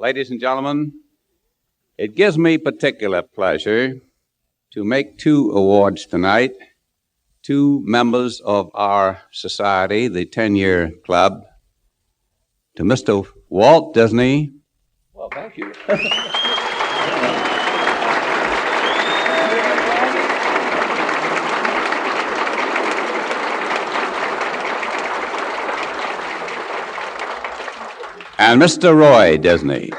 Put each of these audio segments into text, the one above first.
Ladies and gentlemen, it gives me particular pleasure to make two awards tonight. Two members of our society, the 10-year club, to Mr. Walt Disney. Well, thank you. And Mr. Roy Disney.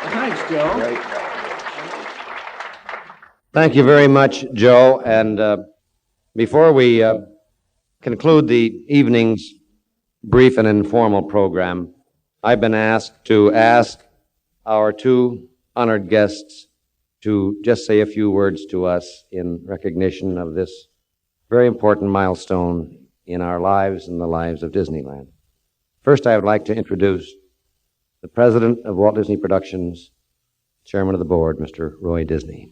Thanks, Joe. Great. Thank you very much, Joe. And before we conclude the evening's brief and informal program, I've been asked to ask our two honored guests to just say a few words to us in recognition of this very important milestone in our lives and the lives of Disneyland. First, I would like to introduce the president of Walt Disney Productions, chairman of the board, Mr. Roy Disney.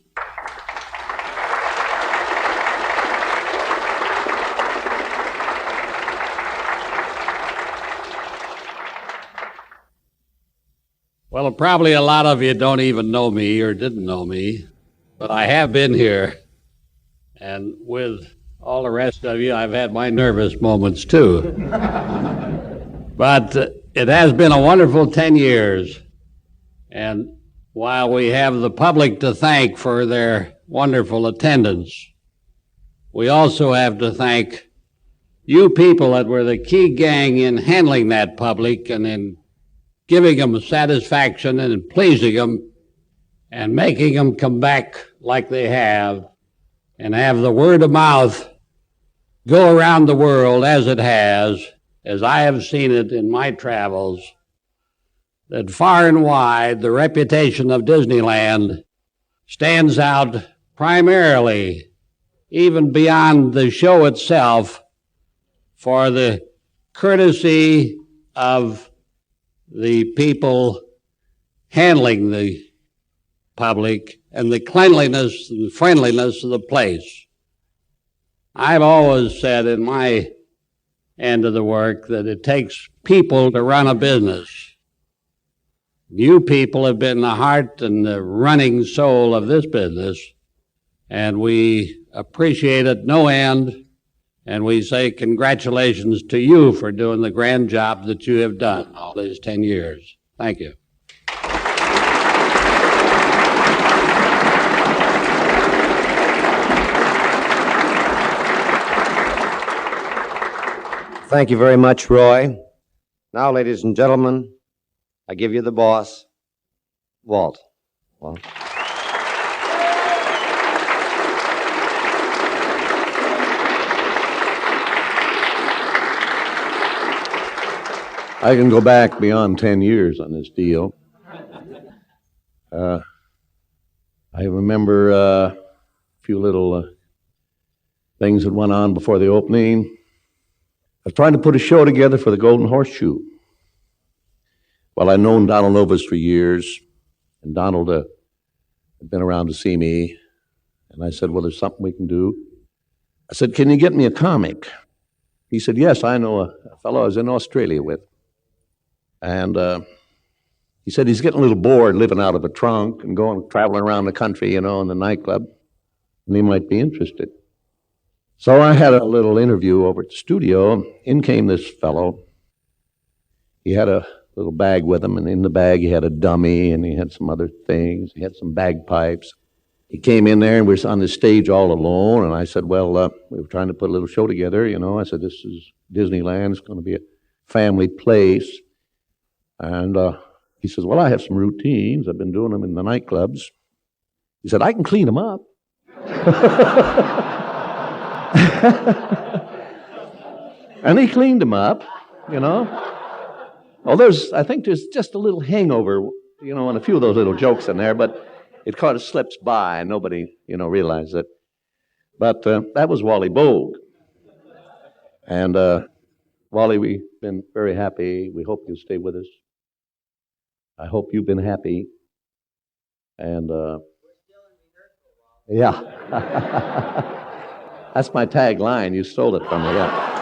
Well, probably a lot of you don't even know me or didn't know me, but I have been here. And with all the rest of you, I've had my nervous moments too. But it has been a wonderful 10 years. And while we have the public to thank for their wonderful attendance, we also have to thank you people that were the key gang in handling that public and in giving them satisfaction and in pleasing them and making them come back like they have and have the word of mouth go around the world as it has, as I have seen it in my travels, that far and wide the reputation of Disneyland stands out primarily, even beyond the show itself, for the courtesy of the people handling the public and the cleanliness and friendliness of the place. I've always said in my end of the work that it takes people to run a business. You people have been the heart and the running soul of this business, and we appreciate it no end, and we say congratulations to you for doing the grand job that you have done all these 10 years. Thank you. Thank you very much, Roy. Now, ladies and gentlemen, I give you the boss, Walt. Walt. I can go back beyond 10 years on this deal. I remember a few little things that went on before the opening. I was trying to put a show together for the Golden Horseshoe. Well, I'd known Donald Novus for years, and Donald had been around to see me, and I said, well, there's something we can do. I said, can you get me a comic? He said, yes, I know a fellow I was in Australia with. And he said he's getting a little bored living out of a trunk and traveling around the country, in the nightclub, and he might be interested. So I had a little interview over at the studio. In came this fellow. He had a little bag with him, and in the bag he had a dummy, and he had some other things. He had some bagpipes. He came in there, and we were on the stage all alone, and I said, well, we were trying to put a little show together, I said, this is Disneyland. It's going to be a family place. And he says, well, I have some routines. I've been doing them in the nightclubs. He said, I can clean them up. And he cleaned them up, Oh, I think there's just a little hangover, and a few of those little jokes in there, but it kind of slips by and nobody, realized it. But that was Wally Bogue. And Wally, we've been very happy. We hope you'll stay with us. I hope you've been happy. And yeah. That's my tagline. You stole it from me, yeah.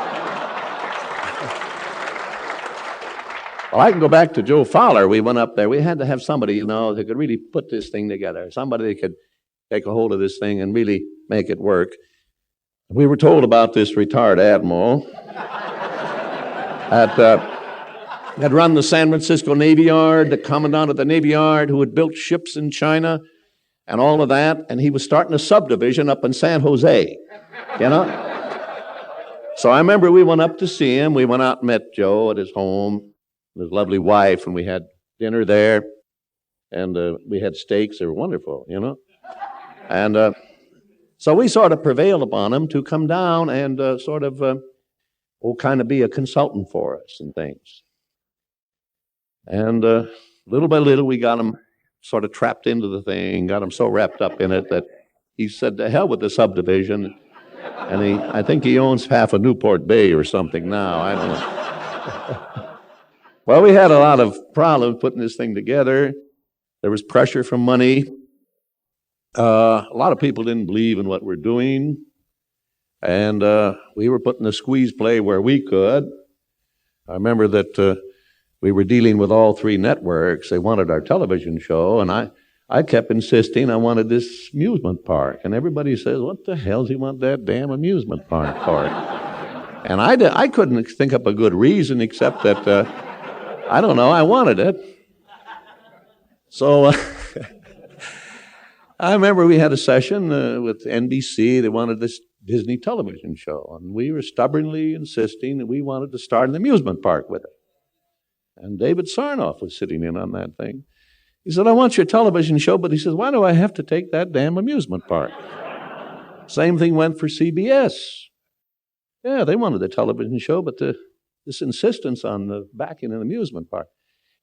Well, I can go back to Joe Fowler. We went up there. We had to have somebody, that could really put this thing together. Somebody that could take a hold of this thing and really make it work. We were told about this retired admiral had run the San Francisco Navy Yard, the commandant of the Navy Yard, who had built ships in China and all of that, and he was starting a subdivision up in San Jose, So I remember we went up to see him. We went out and met Joe at his home, his lovely wife, and we had dinner there, and we had steaks. They were wonderful, And so we sort of prevailed upon him to come down and kind of be a consultant for us and things. And little by little, we got him sort of trapped into the thing, got him so wrapped up in it that he said, to hell with the subdivision. And I think he owns half of Newport Bay or something now. I don't know. Well, we had a lot of problems putting this thing together. There was pressure from money. A lot of people didn't believe in what we're doing. And we were putting the squeeze play where we could. I remember that we were dealing with all three networks. They wanted our television show, and I kept insisting I wanted this amusement park. And everybody says, what the hell does he want that damn amusement park for? And I couldn't think up a good reason except that, I don't know, I wanted it. So I remember we had a session with NBC. They wanted this Disney television show, and we were stubbornly insisting that we wanted to start an amusement park with it. And David Sarnoff was sitting in on that thing. He said, I want your television show, but he says, why do I have to take that damn amusement park? Same thing went for CBS. Yeah, they wanted the television show, but this insistence on backing an amusement park.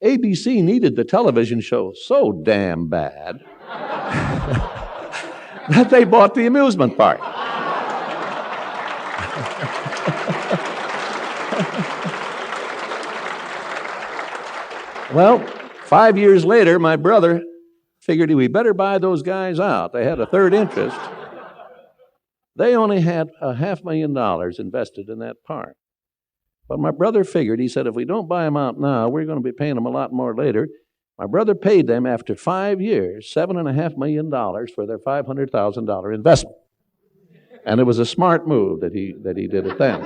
ABC needed the television show so damn bad that they bought the amusement park. Well, 5 years later, my brother figured we better buy those guys out. They had a third interest. They only had $500,000 invested in that park. But my brother figured, he said, if we don't buy them out now, we're going to be paying them a lot more later. My brother paid them after 5 years, $7.5 million for their $500,000 investment. And it was a smart move that he did it then,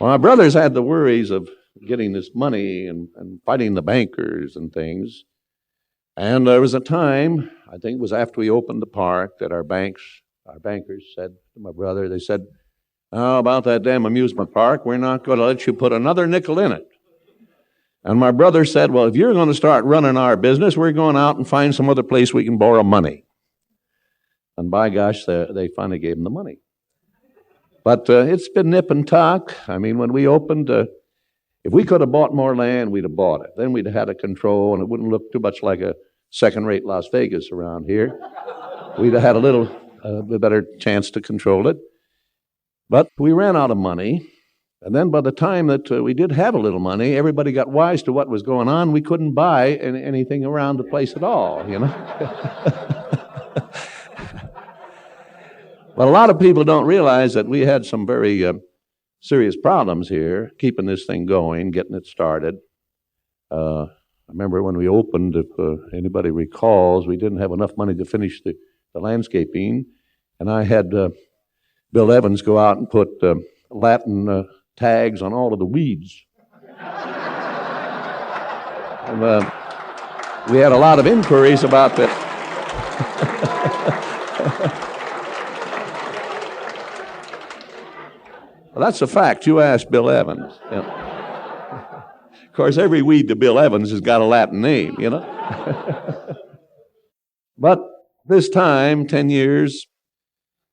Well, my brothers had the worries of getting this money and fighting the bankers and things. And there was a time, I think it was after we opened the park, that our bankers said to my brother, they said, oh, about that damn amusement park, we're not going to let you put another nickel in it. And my brother said, well, if you're going to start running our business, we're going out and find some other place we can borrow money. And by gosh, they finally gave him the money. But it's been nip and tuck. I mean, when we opened, if we could have bought more land, we'd have bought it. Then we'd have had a control, and it wouldn't look too much like a second-rate Las Vegas around here. We'd have had a little better chance to control it. But we ran out of money. And then by the time that we did have a little money, everybody got wise to what was going on. We couldn't buy anything around the place at all, But a lot of people don't realize that we had some very serious problems here, keeping this thing going, getting it started. I remember when we opened, if anybody recalls, we didn't have enough money to finish the landscaping, and I had Bill Evans go out and put Latin tags on all of the weeds. And we had a lot of inquiries about this. Well, that's a fact. You asked Bill Evans. Of course, every weed to Bill Evans has got a Latin name, But this time, 10 years,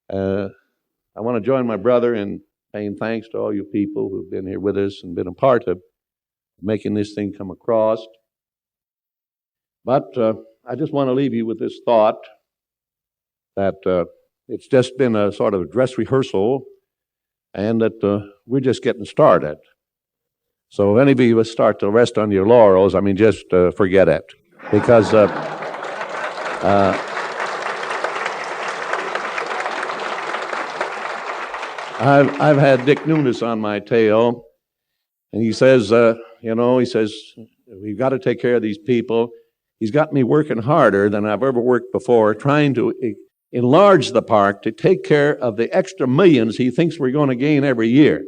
I want to join my brother in paying thanks to all you people who've been here with us and been a part of making this thing come across. But I just want to leave you with this thought that it's just been a sort of dress rehearsal, and that we're just getting started. So if any of you start to rest on your laurels, just forget it. Because I've had Dick Nunes on my tail, and he says, we've got to take care of these people. He's got me working harder than I've ever worked before, trying to enlarge the park to take care of the extra millions he thinks we're going to gain every year.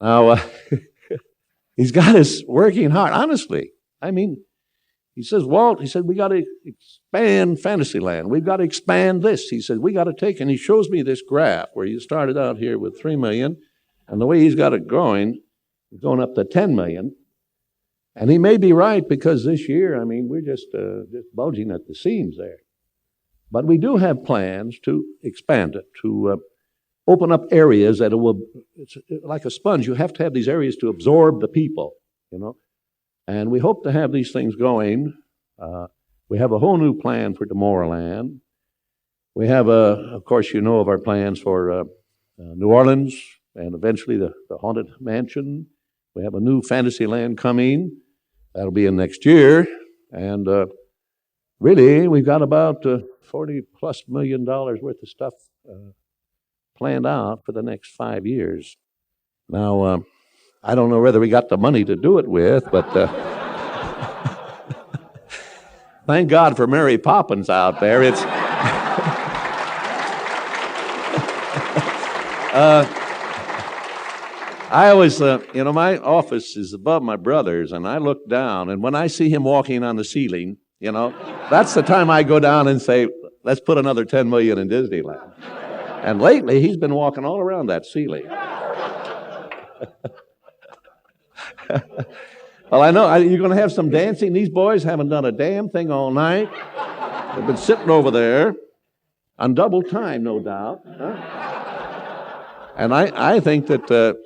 Now, he's got us working hard, honestly. I mean, he says, Walt, he said, we got to expand Fantasyland. We've got to expand this. He said, we got to take, and he shows me this graph where you started out here with 3 million, and the way he's got it going up to 10 million. And he may be right, because this year, I mean, we're just bulging at the seams there. But we do have plans to expand it, to open up areas that it's like a sponge. You have to have these areas to absorb the people, And we hope to have these things going. We have a whole new plan for Tomorrowland. We have, of course, of our plans for New Orleans and eventually the Haunted Mansion. We have a new Fantasyland coming. That'll be in next year. And really, we've got about $40+ million worth of stuff planned out for the next 5 years. Now, I don't know whether we got the money to do it with, but thank God for Mary Poppins out there. It's I always, my office is above my brother's, and I look down, and when I see him walking on the ceiling, that's the time I go down and say, let's put another 10 million in Disneyland. And lately, he's been walking all around that ceiling. Well, I know you're going to have some dancing. These boys haven't done a damn thing all night. They've been sitting over there on double time, no doubt. And I think that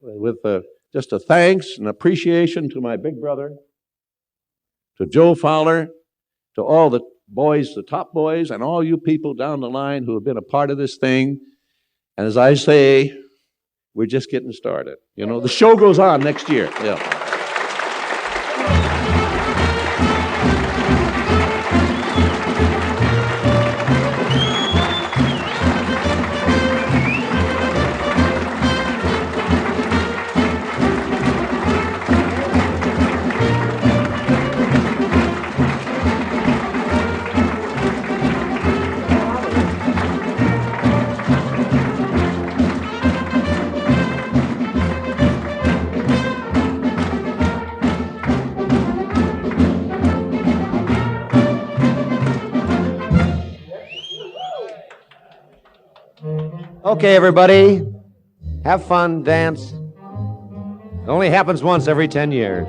with just a thanks and appreciation to my big brother, to Joe Fowler, to all the boys, the top boys, and all you people down the line who have been a part of this thing. And as I say, we're just getting started. The show goes on next year. Yeah. Okay, everybody, have fun, dance. It only happens once every 10 years.